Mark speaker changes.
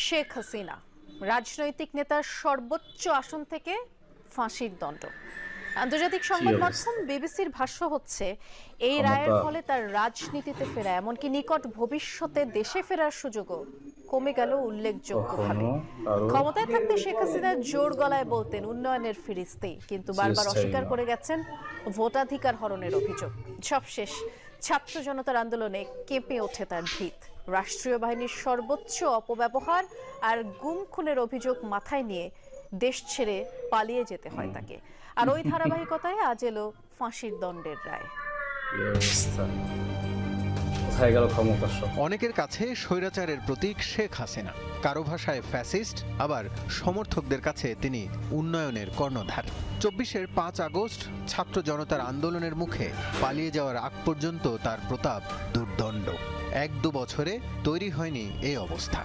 Speaker 1: শেখ হাসিনা রাজনৈতিক নেতার সর্বোচ্চ আসন থেকে ফাঁসির দণ্ড। আন্তর্জাতিক সংবাদ মাধ্যম বিবিসির ভাষ্য হচ্ছে, এই রায়ের ফলে তার রাজনীতিতে ফেরা এমনকি নিকট ভবিষ্যতে দেশে ফেরার সুযোগও কমে গেল উল্লেখযোগ্যভাবে। ক্ষমতায় থাকতে শেখ হাসিনা জোর গলায় বলতেন উন্নয়নের ফিরিস্তি, কিন্তু বারবার অস্বীকার করে গেছেন ভোটাধিকার হরণের অভিযোগ। সবশেষ ছাত্র জনতার আন্দোলনে কেঁপে ওঠে তার ভিত। রাষ্ট্রীয় বাহিনীর সর্বোচ্চ অপব্যবহার আর গুম খুনের অভিযোগ মাথায় নিয়ে দেশ ছেড়ে পালিয়ে যেতে হয় তাকে। আর ওই ধারাবাহিকতায় আজ এলো ফাঁসির দণ্ডের রায়।
Speaker 2: অনেকের কাছে স্বৈরাচারের প্রতীক শেখ হাসিনা, কারো ভাষায় ফ্যাসিস্ট, আবার সমর্থকদের কাছে তিনি উন্নয়নের কর্ণধার। ২৪-এর ৫ আগস্ট ছাত্র জনতার আন্দোলনের মুখে পালিয়ে যাওয়ার আগ পর্যন্ত তার প্রতাপ দুর্দণ্ড। ১-২ বছরে তৈরি হয়নি এই অবস্থা।